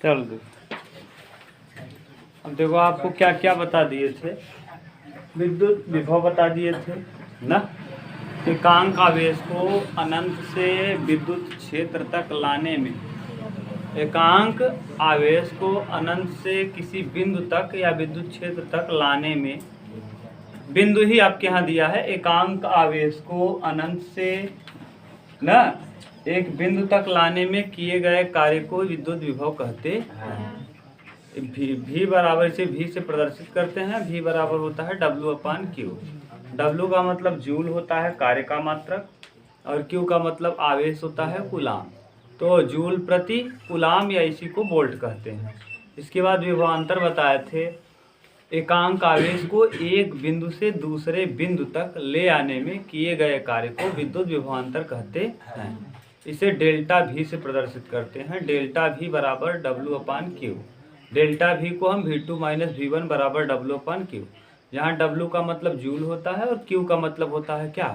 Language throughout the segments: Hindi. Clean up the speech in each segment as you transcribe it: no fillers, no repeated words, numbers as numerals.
चलो देखो, अब देखो आपको क्या क्या बता दिए थे। विद्युत विभव बता दिए थे ना। एकांक आवेश को अनंत से विद्युत क्षेत्र तक लाने में, एकांक आवेश को अनंत से किसी बिंदु तक या विद्युत क्षेत्र तक लाने में, बिंदु ही आपके यहाँ दिया है। एकांक आवेश को अनंत से ना एक बिंदु तक लाने में किए गए कार्य को विद्युत विभव कहते हैं। भी बराबर इसे भी से प्रदर्शित करते हैं। भी बराबर होता है W/Q। W का मतलब जूल होता है, कार्य का मात्रक, और Q का मतलब आवेश होता है, कूलाम। तो जूल प्रति कूलाम या इसी को वोल्ट कहते हैं। इसके बाद विभवांतर बताए थे। एकांक आवेश को एक बिंदु से दूसरे बिंदु तक ले आने में किए गए कार्य को विद्युत विभवांतर कहते हैं। इसे डेल्टा भी से प्रदर्शित करते हैं। डेल्टा भी बराबर W/Q। डेल्टा भी को हम V2 माइनस V1 बराबर W/Q, जहाँ W का मतलब जूल होता है और Q का मतलब होता है क्या,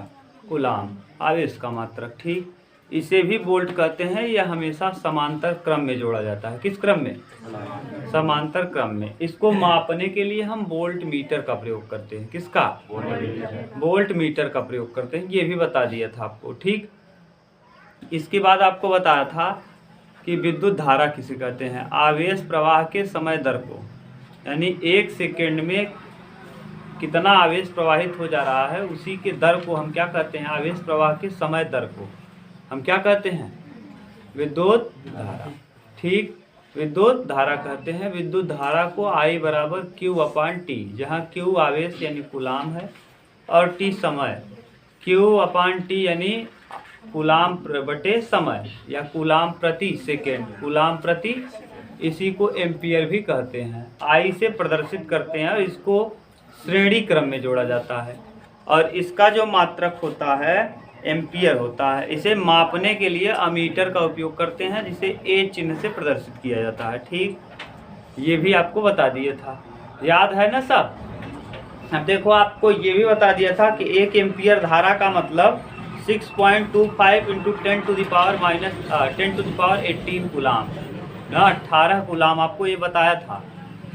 कूलाम, आवेश का मात्रक। ठीक, इसे भी वोल्ट कहते हैं। यह हमेशा समांतर क्रम में जोड़ा जाता है। किस क्रम में? समांतर क्रम में। इसको मापने के लिए हम वोल्ट मीटर का प्रयोग करते हैं। किसका? वोल्ट मीटर का प्रयोग करते हैं। ये भी बता दिया था आपको। ठीक, इसके बाद आपको बताया था कि विद्युत धारा किसे कहते हैं। आवेश प्रवाह के समय दर को, यानी 1 सेकेंड में कितना आवेश प्रवाहित हो जा रहा है उसी के दर को हम क्या कहते हैं? आवेश प्रवाह के समय दर को हम क्या कहते हैं? विद्युत धारा। ठीक, विद्युत धारा कहते हैं। विद्युत धारा को I बराबर Q/T, जहाँ Q आवेश यानी कूलाम है और T समय। Q/T यानी कूलाम बटे समय या कूलाम प्रति सेकेंड, कूलाम प्रति, इसी को एम्पियर भी कहते हैं। I से प्रदर्शित करते हैं और इसको श्रेणी क्रम में जोड़ा जाता है और इसका जो मात्रक होता है एम्पियर होता है। इसे मापने के लिए अमीटर का उपयोग करते हैं, जिसे A चिन्ह से प्रदर्शित किया जाता है। ठीक, ये भी आपको बता दिया था, याद है ना सब। अब देखो आपको ये भी बता दिया था कि 1 एम्पियर धारा का मतलब 6.25 × 10⁻18 कूलाम ना, 18 कूलाम। आपको ये बताया था।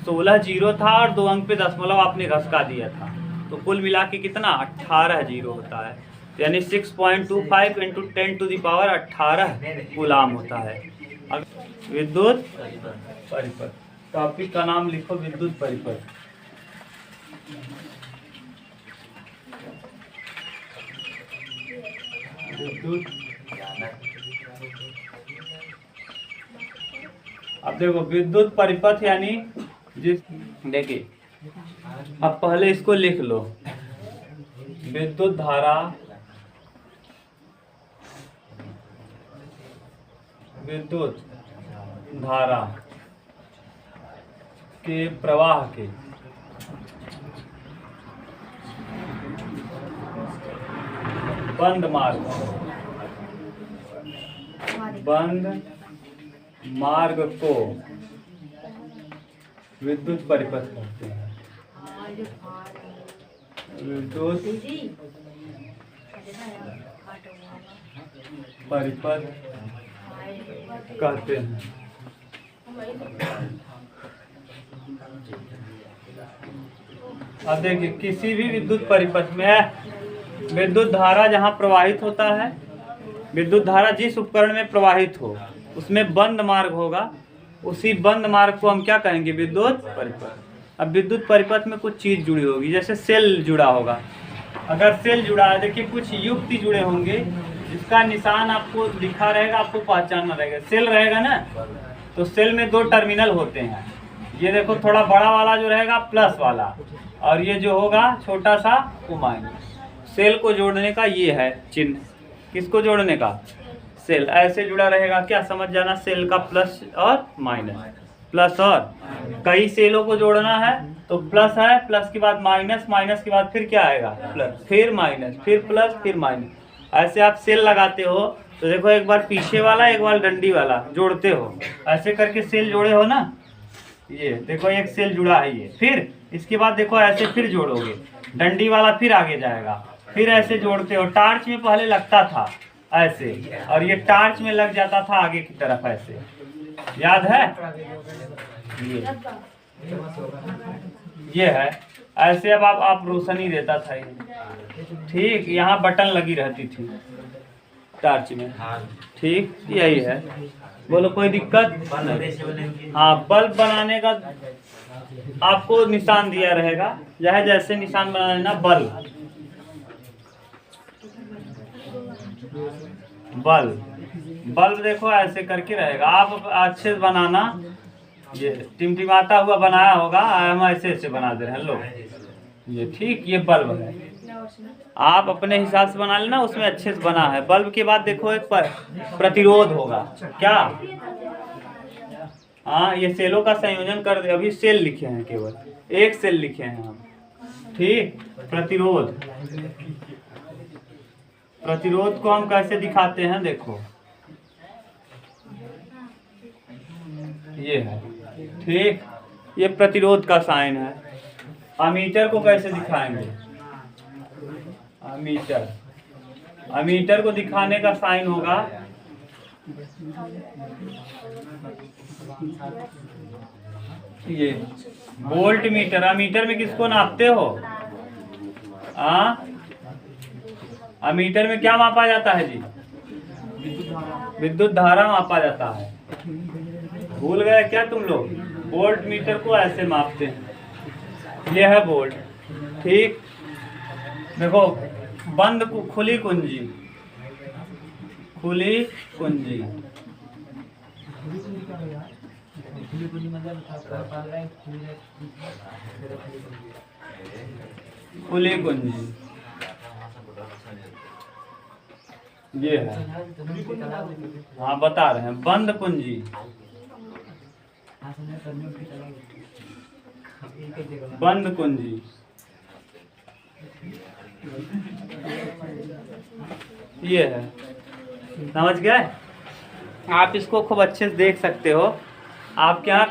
16 जीरो था और 2 अंक पे दशमलव आपने घसका दिया था, तो कुल मिला के कितना? 18 जीरो होता है, यानी 6.25 × 10⁻18 कूलाम होता है। विद्युत परिपथ, टॉपिक का नाम लिखो विद्युत परिपथ। विद्युत, अब देखो विद्युत परिपथ यानी जिस, देखिए अब पहले इसको लिख लो। विद्युत धारा, विद्युत धारा के प्रवाह के बंद मार्ग, बंद मार्ग को विद्युत परिपथ कहते हैं। विद्युत परिपथ कहते हैं। अब देखिए किसी भी विद्युत परिपथ में विद्युत धारा जहाँ प्रवाहित होता है, विद्युत धारा जिस उपकरण में प्रवाहित हो उसमें बंद मार्ग होगा, उसी बंद मार्ग को हम क्या कहेंगे? विद्युत परिपथ। अब विद्युत परिपथ में कुछ चीज जुड़ी होगी, जैसे सेल जुड़ा होगा। अगर सेल जुड़ा है, देखिए कुछ युक्ति जुड़े होंगे जिसका निशान आपको लिखा रहेगा, आपको पहचानना रहेगा। सेल रहेगा ना, तो सेल में 2 टर्मिनल होते हैं। ये देखो थोड़ा बड़ा वाला जो रहेगा प्लस वाला, और ये जो होगा छोटा सा वो माइनस। सेल को जोड़ने का ये है चिन्ह। किसको जोड़ने का? सेल। ऐसे जुड़ा रहेगा, क्या समझ जाना, सेल का प्लस और माइनस, प्लस और। कई सेलों को जोड़ना है तो प्लस है, प्लस के बाद माइनस, माइनस के बाद फिर क्या आएगा? प्लस, फिर माइनस, फिर प्लस, फिर माइनस। ऐसे आप सेल लगाते हो तो देखो एक बार पीछे वाला एक बार डंडी वाला जोड़ते हो, ऐसे करके सेल जोड़े हो ना। ये देखो एक सेल जुड़ा है ये, फिर इसके बाद देखो ऐसे फिर जोड़ोगे, डंडी वाला फिर आगे जाएगा, फिर ऐसे जोड़ते हो। टार्च में पहले लगता था ऐसे, और ये टार्च में लग जाता था आगे की तरफ ऐसे, याद है? ये है ऐसे। अब आप रोशनी देता था ये, ठीक। यहाँ बटन लगी रहती थी टार्च में, ठीक। यही है। बोलो कोई दिक्कत? हाँ, बल्ब बनाने का आपको निशान दिया रहेगा, चाहे जैसे निशान बना लेना। बल्ब बल्ब बल्ब देखो ऐसे करके रहेगा। आप अच्छे से बनाना। ये टिमटिमाता हुआ बनाया होगा, हम ऐसे ऐसे बना दे रहे हैं। लो ये, ठीक। ये बल्ब है, आप अपने हिसाब से बना लेना। उसमें अच्छे से बना है। बल्ब के बाद देखो एक प्रतिरोध होगा। क्या? हाँ, ये सेलों का संयोजन कर दे। अभी सेल लिखे हैं, केवल एक सेल लिखे हैं हम, ठीक। प्रतिरोध, प्रतिरोध को हम कैसे दिखाते हैं? देखो ये है, ठीक। ये प्रतिरोध का साइन है। अमीटर को कैसे दिखाएंगे? अमीटर, अमीटर को दिखाने का साइन होगा ये वोल्ट मीटर। अमीटर में किसको नापते हो? अमीटर में क्या मापा जाता है जी? विद्युत धारा मापा जाता है। भूल गए क्या तुम लोग? वोल्ट मीटर को ऐसे मापते हैं। ये है वोल्ट, ठीक। देखो बंद खुली कुंजी, खुली कुंजी, खुली कुंजी, ये है। हाँ बता रहे हैं। बंद कुंजी, बंद कुंजी, ये है। समझ गए? आप इसको खूब अच्छे से देख सकते हो। आपके यहाँ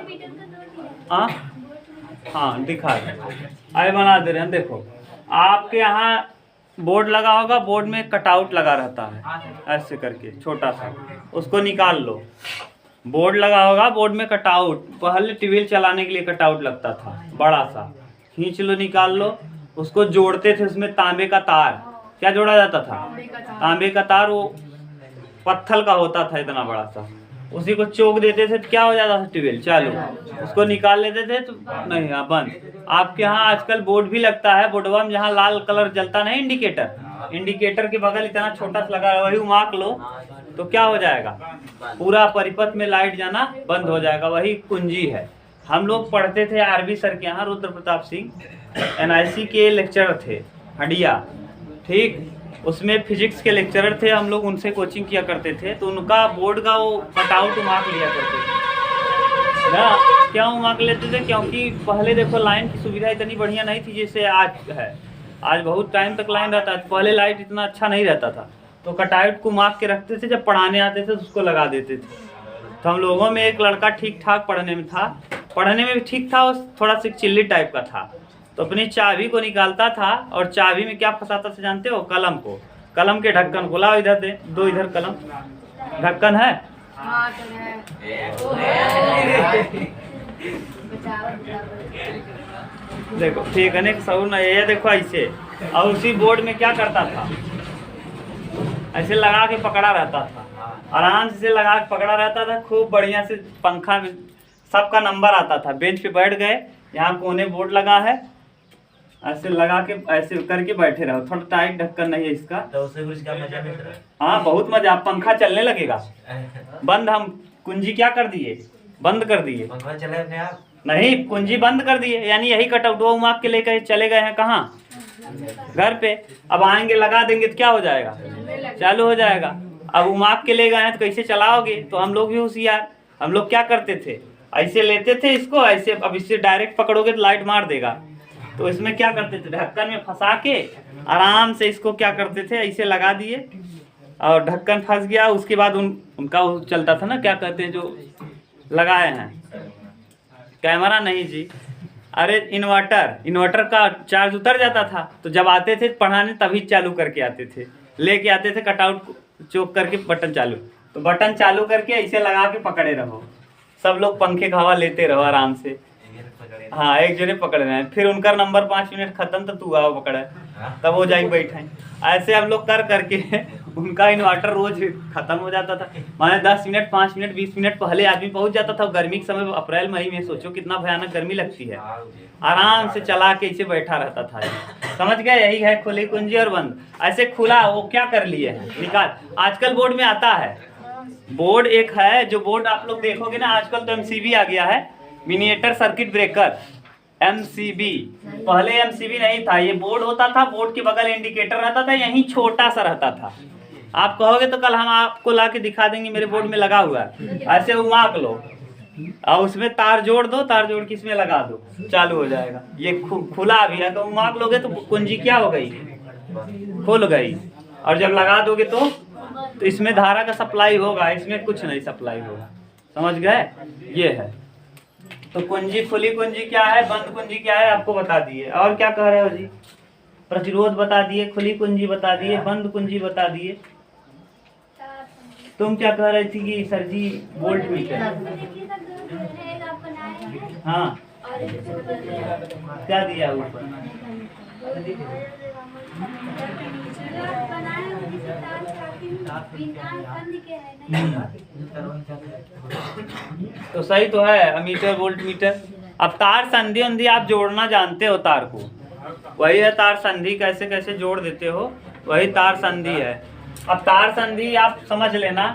हाँ दिखा आए बना दे रहे हैं। देखो आपके यहाँ बोर्ड लगा होगा, बोर्ड में कटआउट लगा रहता है ऐसे करके छोटा सा, उसको निकाल लो। बोर्ड लगा होगा, बोर्ड में कटआउट, पहले ट्यूबवेल चलाने के लिए कटआउट लगता था बड़ा सा, खींच लो, निकाल लो। उसको जोड़ते थे, उसमें तांबे का तार। क्या जोड़ा जाता था? तांबे का तार। वो पत्थर का होता था इतना बड़ा सा, उसी को चोक देते थे तो क्या हो जाता था? ट्यूबवेल चालू। उसको निकाल लेते थे तो नहीं, हाँ बंद। आपके यहाँ आजकल बोर्ड भी लगता है, बोर्डवा में जहाँ लाल कलर जलता नहीं, इंडिकेटर, इंडिकेटर के बगल इतना छोटा सा लगा है, वही उमाक लो तो क्या हो जाएगा? पूरा परिपथ में लाइट जाना बंद हो जाएगा। वही कुंजी है। हम लोग पढ़ते थे आरबी सर के यहाँ, रुद्र प्रताप सिंह, NIC के लेक्चरर थे, हडिया, ठीक। उसमें फिजिक्स के लेक्चरर थे, हम लोग उनसे कोचिंग किया करते थे। तो उनका बोर्ड का वो कटआउट उमाक लिया करते थे ना। क्यों उमाक लेते थे? क्योंकि पहले देखो लाइन की सुविधा इतनी बढ़िया नहीं थी जैसे आज है। आज बहुत टाइम तक लाइन रहता है, पहले लाइट इतना अच्छा नहीं रहता था। तो कटआउट को उमाक के रखते थे, जब पढ़ाने आते थे तो उसको लगा देते थे। तो हम लोगों में एक लड़का ठीक ठाक पढ़ने में था, पढ़ने में भी ठीक था, थोड़ा सा चिल्ली टाइप का था। तो अपनी चाबी को निकालता था और चाबी में क्या फंसाता था जानते हो? कलम को, कलम के ढक्कन को। लाओ इधर दे दो, इधर कलम ढक्कन है। देखो फेंकने का सऊर नहीं है। देखो ऐसे, और उसी बोर्ड में क्या करता था? ऐसे लगा के पकड़ा रहता था, आराम से लगा के पकड़ा रहता था, खूब बढ़िया से। पंखा में सबका नंबर आता था। बेंच पे बैठ गए, यहाँ कोने बोर्ड लगा है, ऐसे लगा के ऐसे करके बैठे रहो। थोड़ा टाइट ढक्कन नहीं है इसका, तो उससे कुछ का मजा मिल रहा है। हाँ बहुत मजा। पंखा चलने लगेगा। बंद, हम कुंजी क्या कर दिए? बंद कर दिए। पंखा चले अपने आप नहीं, कुंजी बंद कर दिए। यानी यही कटआउट वो उमाक के लेकर चले गए हैं कहाँ? घर पे। अब आएंगे लगा देंगे तो क्या हो जाएगा? चालू हो जाएगा। अब उमाक के ले गए हैं तो कैसे चलाओगे? तो हम लोग भी होशियार, हम लोग क्या करते थे? ऐसे लेते थे इसको, ऐसे। अब इससे डायरेक्ट पकड़ोगे तो लाइट मार देगा। तो इसमें क्या करते थे? ढक्कन में फंसा के आराम से इसको क्या करते थे? ऐसे लगा दिए और ढक्कन फंस गया। उसके बाद उनका वो चलता था ना, क्या कहते हैं जो लगाए हैं, कैमरा नहीं जी, अरे इन्वर्टर। इन्वर्टर का चार्ज उतर जाता था, तो जब आते थे पढ़ाने तभी चालू करके आते थे, लेके आते थे कटआउट चोक करके बटन चालू। तो बटन चालू करके ऐसे लगा के पकड़े रहो, सब लोग पंखे का हवा लेते रहो आराम से। हाँ, एक जने पकड़ रहे हैं, फिर उनका नंबर 5 मिनट खत्म तो तू आओ पकड़े, तब वो जाके बैठे। ऐसे हम लोग कर करके उनका इन्वर्टर रोज खत्म हो जाता था। माने 10 मिनट 5 मिनट 20 मिनट पहले आदमी पहुंच जाता था। गर्मी के समय अप्रैल मई में सोचो कितना भयानक गर्मी लगती है, आराम से चला के इसे बैठा रहता था। समझ गए, यही है खुली कुंजी और बंद। ऐसे खुला वो क्या कर लिए है निकाल, आजकल बोर्ड में आता है। बोर्ड एक है जो बोर्ड आप लोग देखोगे ना, आजकल तो MCB आ गया है, मिनिएटर सर्किट ब्रेकर, MCB। पहले MCB नहीं था, ये बोर्ड होता था, बोर्ड के बगल इंडिकेटर रहता था, यहीं छोटा सा रहता था। आप कहोगे तो कल हम आपको ला के दिखा देंगे, मेरे बोर्ड में लगा हुआ है। ऐसे उमाक लो और उसमें तार जोड़ दो, तार जोड़ के इसमें लगा दो, चालू हो जाएगा। ये खुला भी है, तो उमाक लोगे तो कुंजी क्या हो गई, खुल गई। और जब लगा दोगे तो इसमें धारा का सप्लाई होगा, इसमें कुछ नहीं सप्लाई होगा। समझ गए, ये है। तो कुंजी, खुली कुंजी क्या है, बंद कुंजी क्या है, आपको बता दिए। और क्या कह रहे हो जी, प्रतिरोध बता दिए, खुली कुंजी बता दिए, बंद कुंजी बता दिए। तुम क्या कह रही थी कि सर जी वोल्ट मीटर, हाँ क्या दिया ऊपर, तो सही तो है, अमीटर वोल्ट मीटर। अब तार संधि उंधी आप जोड़ना जानते हो, तार को, वही है तार संधि। कैसे कैसे जोड़ देते हो, वही तार संधि है। अब तार संधि आप समझ लेना,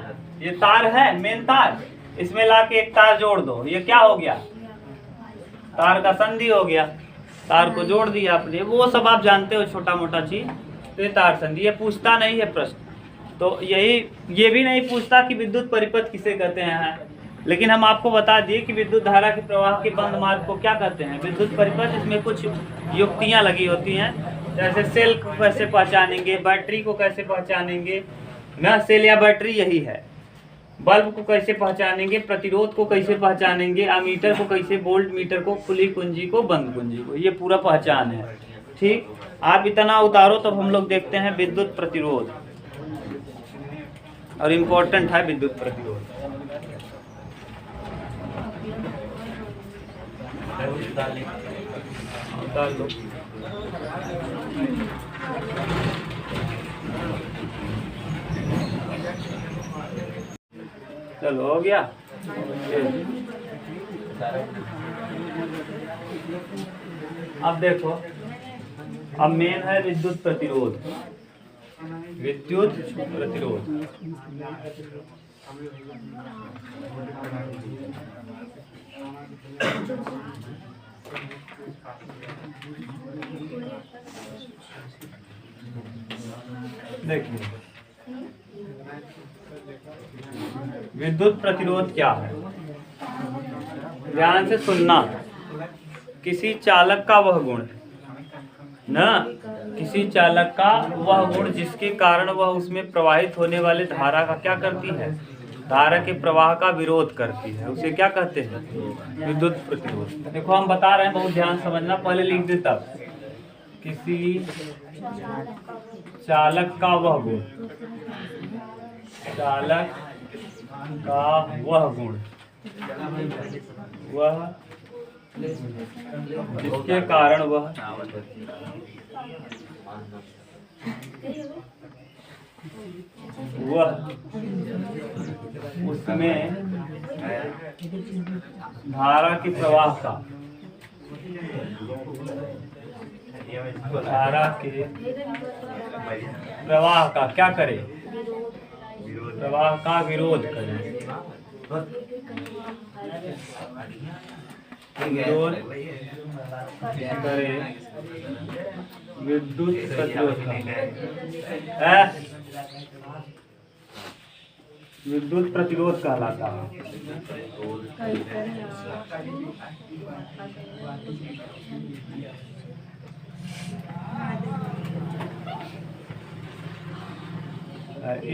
ये तार है मेन तार, इसमें लाके एक तार जोड़ दो, ये क्या हो गया, तार का संधि हो गया। तार को जोड़ दिया आपने, वो सब आप जानते हो छोटा मोटा चीज, तो ये तार संधि। ये पूछता नहीं है प्रश्न, तो यही, ये भी नहीं पूछता कि विद्युत परिपथ किसे कहते हैं, लेकिन हम आपको बता दिए कि विद्युत धारा के प्रवाह के बंद मार्ग को क्या कहते हैं, विद्युत परिपथ। इसमें कुछ युक्तियां लगी होती हैं, जैसे सेल को कैसे पहचानेंगे, बैटरी को कैसे पहचानेंगे ना, सेल या बैटरी यही है। बल्ब को कैसे पहचानेंगे, प्रतिरोध को कैसे पहचानेंगे, अमीटर को कैसे, वोल्ट मीटर को, खुली कुंजी को, बंद कुंजी को, ये पूरा पहचान है। ठीक, आप इतना उतारो तब हम लोग देखते हैं विद्युत प्रतिरोध, और इम्पोर्टेंट है विद्युत प्रतिरोध। उतार लो। चलो हो गया। अब देखो, अब मेन है विद्युत प्रतिरोध, विद्युत प्रतिरोध। देखिए विद्युत प्रतिरोध क्या है, ध्यान से सुनना। किसी चालक का वह गुण ना, किसी चालक का वह गुण जिसके कारण वह उसमें प्रवाहित होने वाले धारा का क्या करती है, धारा के प्रवाह का विरोध करती है, उसे क्या कहते हैं, विद्युत प्रतिरोध। देखो हम बता रहे हैं, बहुत ध्यान समझना, पहले लिख दे तब। किसी चालक का वह गुण, चालक का वह गुण, वह जिसके कारण वह उसमें धारा के प्रवाह का, धारा के प्रवाह का क्या करे, प्रवाह का विरोध करे, विरोध करे विद्युत प्रतिरोध का, विद्युत प्रतिरोध कहलाता है।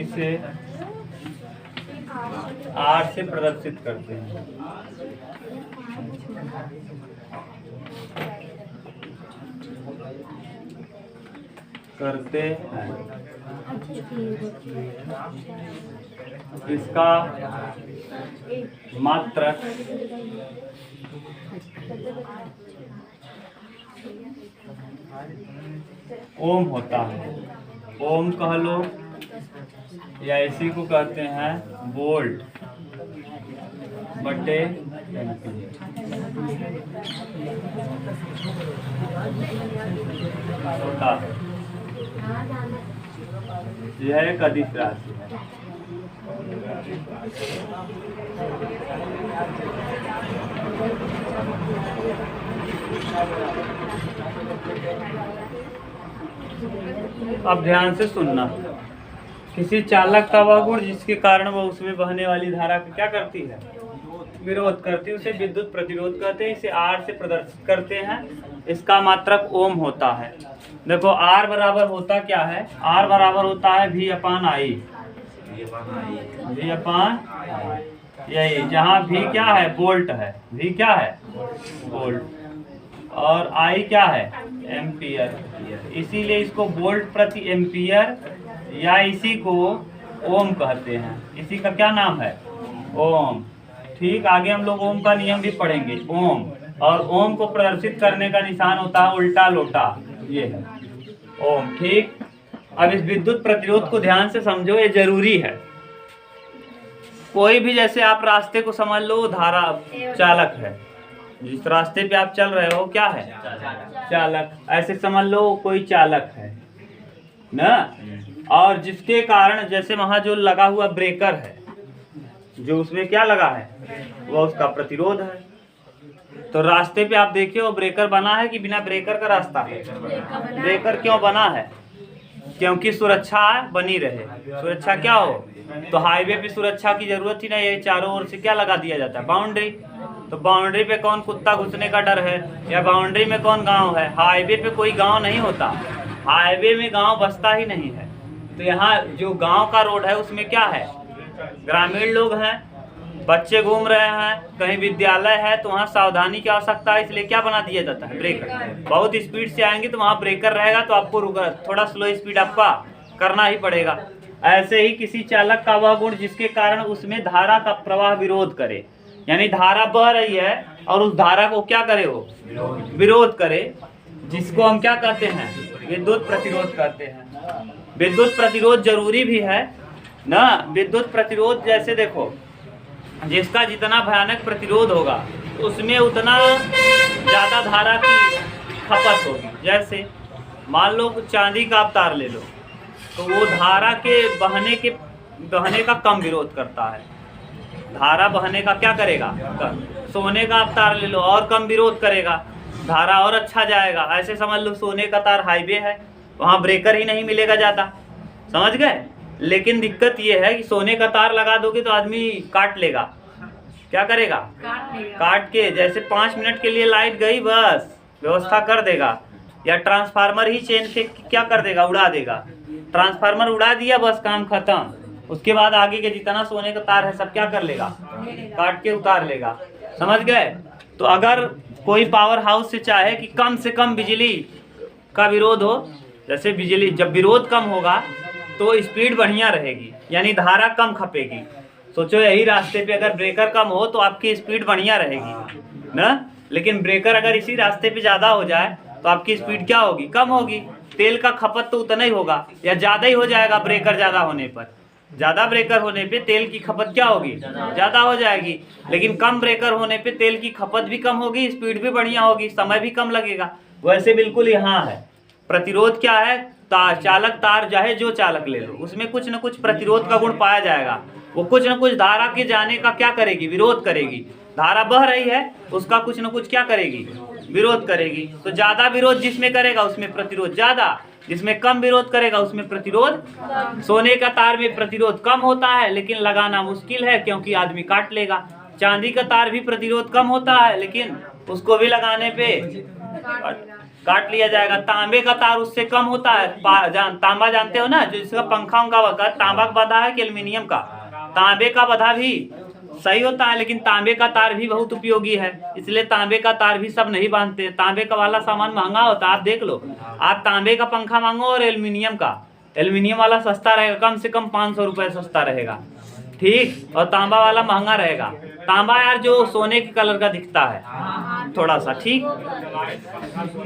इसे R से प्रदर्शित करते हैं। करते हैं इसका मात्रक ओम होता है। ओम कह लो या इसी को कहते हैं वोल्ट बटे एम्पीयर। होता है। यह एक अदिश राशि है। अब ध्यान से सुनना। किसी चालक का वह गुण जिसके कारण वह उसमें बहने वाली धारा को क्या करती है, विरोध करती है, उसे विद्युत प्रतिरोध कहते हैं। इसे R से प्रदर्शित करते हैं। इसका मात्रक ओम होता है। देखो R बराबर होता क्या है, R बराबर होता है V अपान I। V अपान यही, जहाँ V क्या है, वोल्ट है, V क्या है, वोल्ट, और I क्या है, एम्पियर। इसीलिए इसको वोल्ट प्रति एम्पियर या इसी को ओम कहते हैं। इसी का क्या नाम है, ओम। ठीक, आगे हम लोग ओम का नियम भी पढ़ेंगे। ओम, और ओम को प्रदर्शित करने का निशान होता है उल्टा लोटा, ये है ओम। ठीक, अब इस विद्युत प्रतिरोध को ध्यान से समझो, ये जरूरी है। कोई भी, जैसे आप रास्ते को समझ लो, धारा चालक है, जिस रास्ते पे आप चल रहे हो क्या है, चालक। ऐसे समझ लो कोई चालक है ना, और जिसके कारण जैसे वहां जो लगा हुआ ब्रेकर है, जो उसमें क्या लगा है, वह उसका प्रतिरोध है। तो रास्ते पे आप देखिए वो ब्रेकर बना है कि बिना ब्रेकर का रास्ता है? ब्रेकर क्यों बना है? क्योंकि सुरक्षा बनी रहे। सुरक्षा क्या हो, तो हाईवे पे सुरक्षा की जरूरत ही नहीं है, चारों ओर से क्या लगा दिया जाता है, बाउंड्री। तो बाउंड्री पे कौन कुत्ता घुसने का डर है, या बाउंड्री में कौन गांव है? हाईवे पे कोई गांव नहीं होता, हाईवे में गांव बसता ही नहीं है। तो यहाँ जो गांव का रोड है उसमें क्या है, ग्रामीण लोग हैं, बच्चे घूम रहे हैं, कहीं विद्यालय है, तो वहाँ सावधानी की आवश्यकता है, इसलिए क्या बना दिया जाता है, ब्रेकर। बहुत स्पीड से आएंगे तो वहाँ ब्रेकर रहेगा, तो आपको थोड़ा स्लो स्पीड आपका करना ही पड़ेगा। ऐसे ही किसी चालक का वह गुण जिसके कारण उसमें धारा का प्रवाह विरोध करे, यानी धारा बह रही है और उस धारा को क्या करे, वो विरोध करे, जिसको हम क्या कहते हैं, विद्युत प्रतिरोध कहते हैं। विद्युत प्रतिरोध जरूरी भी है ना। विद्युत प्रतिरोध जैसे देखो, जिसका जितना भयानक प्रतिरोध होगा उसमें उतना ज्यादा धारा की खपत होगी। जैसे मान लो चांदी का आप तार ले लो, तो वो धारा के बहने का कम विरोध करता है। धारा बहने का क्या करेगा, कम। सोने का आप तार ले लो, और कम विरोध करेगा, धारा और अच्छा जाएगा। ऐसे समझ लो सोने का तार हाईवे है, वहाँ ब्रेकर ही नहीं मिलेगा ज़्यादा, समझ गए। लेकिन दिक्कत ये है कि सोने का तार लगा दोगे तो आदमी काट लेगा। क्या करेगा, काट के, जैसे 5 मिनट के लिए लाइट गई बस व्यवस्था कर देगा, या ट्रांसफार्मर ही चेन से क्या कर देगा, उड़ा देगा। ट्रांसफार्मर उड़ा दिया, बस काम खत्म। उसके बाद आगे के जितना सोने का तार है सब क्या कर लेगा, काट के उतार लेगा, समझ गए। तो अगर कोई पावर हाउस से चाहे कि कम से कम बिजली का विरोध हो, जैसे बिजली जब विरोध कम होगा तो स्पीड बढ़िया रहेगी, यानी धारा कम खपेगी। सोचो यही रास्ते पे अगर ब्रेकर कम हो तो आपकी स्पीड बढ़िया रहेगी ना। लेकिन ब्रेकर अगर इसी रास्ते पे ज़्यादा हो जाए तो आपकी स्पीड क्या होगी, कम होगी। तेल का खपत तो उतना ही होगा या ज़्यादा ही हो जाएगा। ब्रेकर ज़्यादा होने पर, ज़्यादा ब्रेकर होने पे तेल की खपत क्या होगी, ज़्यादा हो जाएगी। लेकिन कम ब्रेकर होने पे तेल की खपत भी कम होगी, स्पीड भी बढ़िया होगी, समय भी कम लगेगा। वैसे बिल्कुल यहाँ है। प्रतिरोध क्या है, चालक तार चाहे जो चालक ले लो, उसमें कुछ न कुछ प्रतिरोध का गुण पाया जाएगा। वो कुछ न कुछ धारा के जाने का क्या करेगी, विरोध करेगी। धारा बह रही है, उसका कुछ न कुछ क्या करेगी, विरोध करेगी। तो ज्यादा विरोध जिसमें करेगा उसमें प्रतिरोध ज्यादा, जिसमें कम विरोध करेगा उसमें प्रतिरोध। सोने का तार में प्रतिरोध कम होता है लेकिन लगाना मुश्किल है क्योंकि आदमी काट लेगा। चांदी का तार भी प्रतिरोध कम होता है लेकिन उसको भी लगाने पे काट लिया जाएगा। तांबे का तार उससे कम होता है। तांबा जानते हो ना, जो इसका पंखा उंखा तांबा का बंधा है कि एल्युमिनियम का। तांबे का बंधा भी सही होता है लेकिन तांबे का तार भी बहुत उपयोगी है, इसलिए तांबे का तार भी सब नहीं बांधते। तांबे का वाला सामान महंगा होता है, आप देख लो। आप तांबे का पंखा मांगो और एल्युमिनियम वाला सस्ता रहेगा, कम से कम 500 रुपये सस्ता रहेगा। ठीक, और तांबा वाला महंगा रहेगा। तांबा यार जो सोने के कलर का दिखता है थोड़ा सा, ठीक।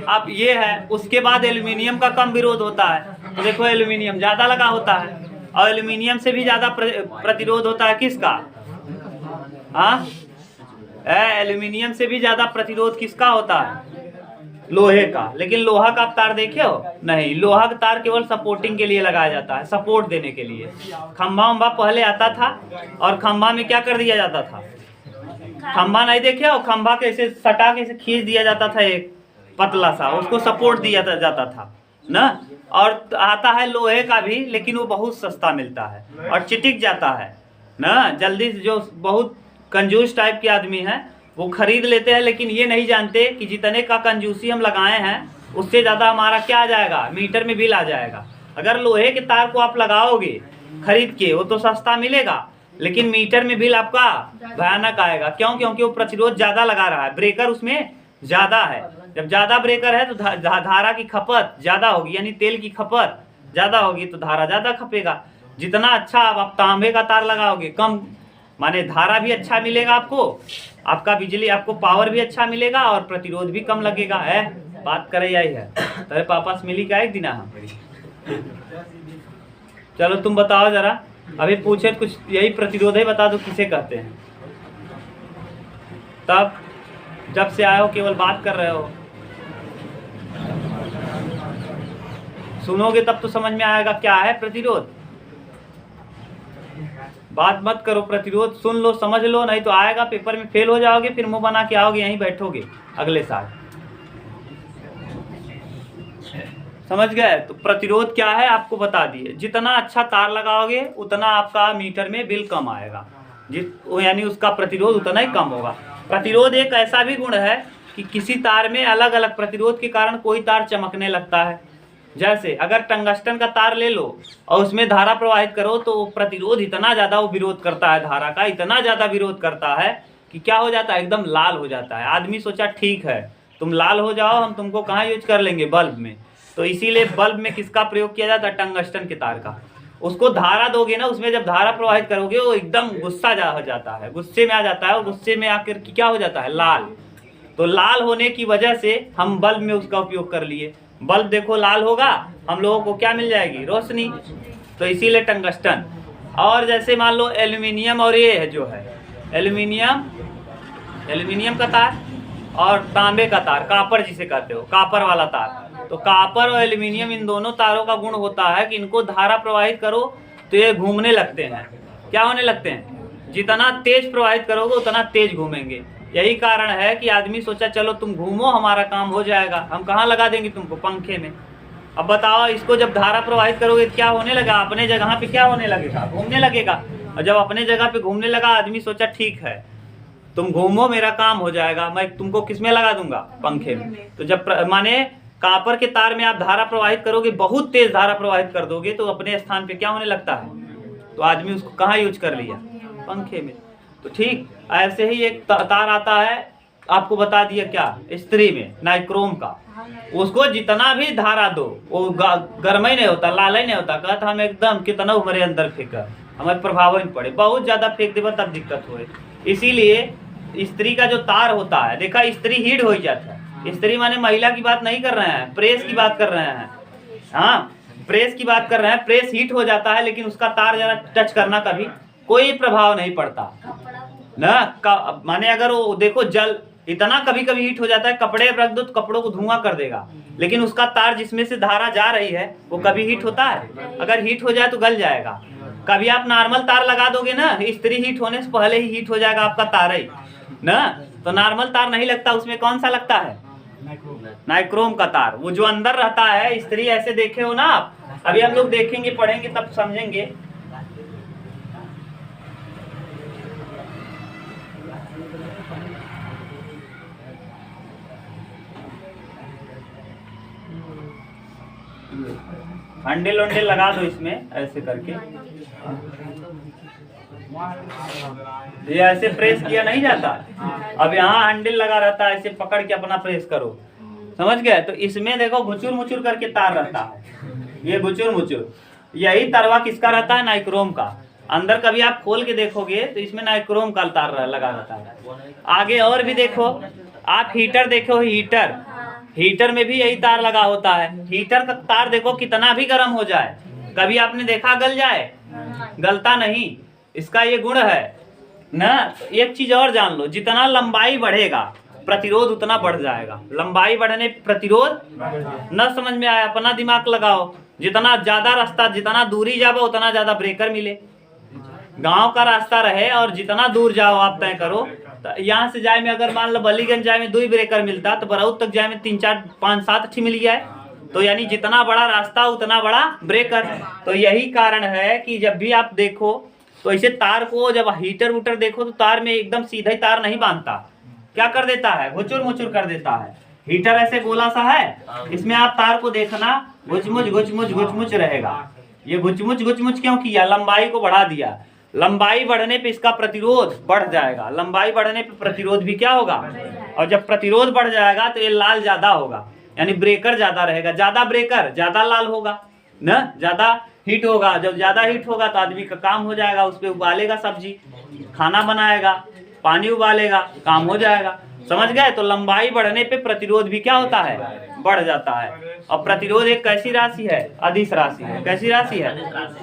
अब ये है, उसके बाद एल्यूमिनियम का कम विरोध होता है। तो देखो एल्यूमिनियम ज़्यादा लगा होता है, और एल्यूमिनियम से भी ज़्यादा प्रतिरोध होता है किसका? हाँ, एल्यूमिनियम से भी ज़्यादा प्रतिरोध किसका होता है? लोहे का। लेकिन लोहा का आप तार देखे हो? नहीं, लोहा का तार केवल सपोर्टिंग के लिए लगाया जाता है, सपोर्ट देने के लिए। खंभा उम्बा पहले आता था, और खंभा में क्या कर दिया जाता था? खंभा नहीं देखे हो? खंभा कैसे सटा के खींच दिया जाता था, एक पतला सा, उसको सपोर्ट दिया जाता था ना। और आता है लोहे का भी, लेकिन वो बहुत सस्ता मिलता है और चिटिक जाता है ना जल्दी से। जो बहुत कंजूस टाइप के आदमी हैं वो खरीद लेते हैं, लेकिन ये नहीं जानते कि जितने का कंजूसी हम लगाए हैं उससे ज़्यादा हमारा क्या आ जाएगा, मीटर में बिल आ जाएगा। अगर लोहे के तार को आप लगाओगे खरीद के, वो तो सस्ता मिलेगा, लेकिन मीटर में बिल आपका भयानक आएगा। क्यों? क्योंकि वो प्रतिरोध ज़्यादा लगा रहा है, ब्रेकर उसमें ज़्यादा है। जब ज़्यादा ब्रेकर है तो धारा की खपत ज़्यादा होगी, यानी तेल की खपत ज़्यादा होगी, तो धारा ज़्यादा खपेगा। जितना अच्छा आप तांबे का तार लगाओगे, कम माने धारा भी अच्छा मिलेगा आपको, आपका बिजली, आपको पावर भी अच्छा मिलेगा, और प्रतिरोध भी कम लगेगा। है बात करे यही है। तेरे पापा से मिली क्या एक दिन? चलो तुम बताओ जरा, अभी पूछे कुछ, यही प्रतिरोध है, बता दो किसे कहते हैं। तब जब से आए हो केवल बात कर रहे हो, सुनोगे तब तो समझ में आएगा क्या है प्रतिरोध। बात मत करो, प्रतिरोध सुन लो, समझ लो, नहीं तो आएगा पेपर में फेल हो जाओगे, फिर मुंह बना के आओगे, यहीं बैठोगे अगले साल। समझ गए? तो प्रतिरोध क्या है आपको बता दिए। जितना अच्छा तार लगाओगे उतना आपका मीटर में बिल कम आएगा, यानी उसका प्रतिरोध उतना ही कम होगा। प्रतिरोध एक ऐसा भी गुण है कि किसी तार में अलग अलग प्रतिरोध के कारण कोई तार चमकने लगता है। जैसे अगर टंगस्टन का तार ले लो और उसमें धारा प्रवाहित करो, तो प्रतिरोध इतना ज़्यादा वो विरोध करता है, धारा का इतना ज़्यादा विरोध करता है कि क्या हो जाता है, एकदम लाल हो जाता है। आदमी सोचा ठीक है तुम लाल हो जाओ, हम तुमको कहाँ यूज कर लेंगे, बल्ब में। तो इसीलिए बल्ब में किसका प्रयोग किया जाता है? टंगस्टन के तार का। उसको धारा दोगे ना, उसमें जब धारा प्रवाहित करोगे वो एकदम गुस्सा हो जाता है, गुस्से में आ जाता है, और गुस्से में आकर क्या हो जाता है, लाल। तो लाल होने की वजह से हम बल्ब में उसका उपयोग कर लिए। बल्ब देखो लाल होगा, हम लोगों को क्या मिल जाएगी, रोशनी। तो इसीलिए टंगस्टन। और जैसे मान लो एल्यूमिनियम, और ये है जो है एल्यूमिनियम का तार और तांबे का तार, कापर जिसे कहते हो, कापर वाला तार। तो कापर और एल्यूमिनियम, इन दोनों तारों का गुण होता है कि इनको धारा प्रवाहित करो तो ये घूमने लगते हैं। क्या होने लगते हैं? जितना तेज प्रवाहित करोगे उतना तेज घूमेंगे। यही कारण है कि आदमी सोचा चलो तुम घूमो, हमारा काम हो जाएगा। हम कहाँ लगा देंगे तुमको? पंखे में। अब बताओ, इसको जब धारा प्रवाहित करोगे क्या होने लगा? अपने जगह पे क्या होने लगेगा? घूमने लगेगा। और जब अपने जगह पे घूमने लगा, आदमी सोचा ठीक है तुम घूमो, मेरा काम हो जाएगा, मैं तुमको किस में लगा दूंगा? पंखे में। तो जब माने कापर के तार में आप धारा प्रवाहित करोगे, बहुत तेज धारा प्रवाहित कर दोगे, तो अपने स्थान पे क्या होने लगता है? तो आदमी उसको कहाँ यूज कर लिया? पंखे में। तो ठीक ऐसे ही एक तार आता है, आपको बता दिया क्या, स्त्री में, नाइक्रोम का। उसको जितना भी धारा दो वो गर्म ही नहीं होता, लाल ही नहीं होता। कहता हम एकदम कितना हमारे अंदर फेंका, हमारे प्रभाव ही पड़े, बहुत ज्यादा फेंक देगा तब दिक्कत हो। इसीलिए स्त्री का जो तार होता है, देखा स्त्री हीट हो जाता है। स्त्री माने महिला की बात नहीं कर रहे हैं, प्रेस की बात कर रहे हैं। हाँ, प्रेस की बात कर रहे हैं। प्रेस हीट हो जाता है, लेकिन उसका तार जरा टच करना कभी कोई प्रभाव नहीं पड़ता ना। माने अगर वो देखो जल इतना कभी कभी हीट हो जाता है, कपड़े रख दो तो कपड़ों को धुआं कर देगा, लेकिन उसका तार जिसमें से धारा जा रही है वो कभी हीट होता है? अगर हीट हो जाए तो गल जाएगा। कभी आप नॉर्मल तार लगा दोगे ना, स्त्री हीट होने से पहले ही हीट हो जाएगा आपका तार ही ना। तो नॉर्मल तार नहीं लगता, उसमें कौन सा लगता है? नाइक्रोम का तार। वो जो अंदर रहता है, स्त्री ऐसे देखे हो ना आप, अभी हम लोग देखेंगे, पढ़ेंगे तब समझेंगे। हंडिल वंडिल लगा दो इसमें ऐसे करके, ये ऐसे प्रेस किया नहीं जाता। अब यहाँ हंडिल लगा रहता है, ऐसे पकड़ के अपना प्रेस करो, समझ गए? तो इसमें देखो घुचुर मुचुर करके तार रहता है, ये घुचुर मुचुर। यही तरवा किसका रहता है? नाइक्रोम का। अंदर कभी आप खोल के देखोगे तो इसमें नाइक्रोम का तार लगा रहता है। आगे और भी देखो, आप हीटर देखो, हीटर में भी यही तार लगा होता है। हीटर का तार देखो कितना भी गर्म हो जाए, कभी आपने देखा गल जाए? गलता नहीं। इसका ये गुण है ना। एक चीज और जान लो, जितना लंबाई बढ़ेगा प्रतिरोध उतना बढ़ जाएगा। लंबाई बढ़ने प्रतिरोध न समझ में आया, अपना दिमाग लगाओ। जितना ज्यादा रास्ता, जितना दूरी जाओ उतना ज्यादा ब्रेकर मिले। गांव का रास्ता रहे और जितना दूर जाओ आप तय करो, तो यहाँ से जाए में अगर मान लो बलीगंज जाए में 2 ब्रेकर मिलता, तो बरौत तक जाए में 3 4 5 7 ठी मिल गया है। तो यानी जितना बड़ा रास्ता उतना बड़ा ब्रेकर। तो यही कारण है कि जब भी आप देखो तो ऐसे तार को, जब हीटर वूटर देखो तो तार में एकदम सीधा ही तार नहीं बांधता, क्या कर देता है? घुचुर मुचुर कर देता है। हीटर ऐसे गोला सा है, इसमें आप तार को देखना घुचमुच रहेगा। ये घुचमुच क्यों किया? लंबाई को बढ़ा दिया। लंबाई बढ़ने पे इसका प्रतिरोध बढ़ जाएगा। लंबाई बढ़ने पे प्रतिरोध भी क्या होगा? और जब प्रतिरोध बढ़ जाएगा तो ये लाल ज्यादा होगा, यानी ब्रेकर ज्यादा रहेगा। ज्यादा ब्रेकर ज्यादा लाल होगा ना, ज्यादा हीट होगा। जब ज्यादा हीट होगा तो आदमी का काम हो जाएगा, उस पर उबालेगा सब्जी, खाना बनाएगा, पानी उबालेगा, काम हो जाएगा। समझ गए? तो लंबाई बढ़ने पे प्रतिरोध भी क्या होता है? बढ़ जाता है। और प्रतिरोध एक कैसी राशि है? अदिश राशि है। कैसी राशि है?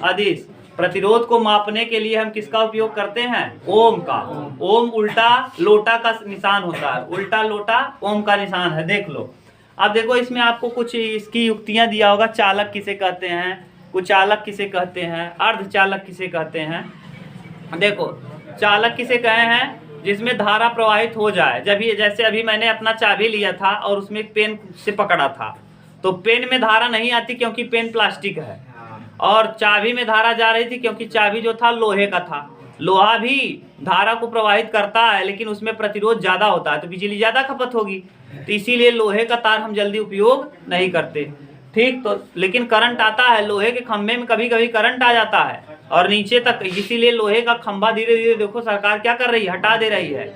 अदिश। प्रतिरोध को मापने के लिए हम किसका उपयोग करते हैं? ओम का। ओम उल्टा लोटा का निशान होता है। उल्टा लोटा ओम का निशान है। देख लो। अब देखो इसमें आपको कुछ इसकी युक्तियां दिया होगा। चालक किसे कहते हैं, कुचालक किसे कहते हैं, अर्धचालक किसे कहते हैं। देखो चालक किसे कहे हैं? जिसमें धारा प्रवाहित हो जाए। जब ये जैसे अभी मैंने अपना चाबी लिया था और उसमें पेन से पकड़ा था, तो पेन में धारा नहीं आती क्योंकि पेन प्लास्टिक है, और चाबी में धारा जा रही थी क्योंकि चाबी जो था लोहे का था। लोहा भी धारा को प्रवाहित करता है, लेकिन उसमें प्रतिरोध ज्यादा होता है तो बिजली ज्यादा खपत होगी। तो इसीलिए लोहे का तार हम जल्दी उपयोग नहीं करते। ठीक, तो लेकिन करंट आता है लोहे के खंभे में, कभी कभी करंट आ जाता है और नीचे तक। इसीलिए लोहे का खंभा धीरे धीरे देखो सरकार क्या कर रही है? हटा दे रही है।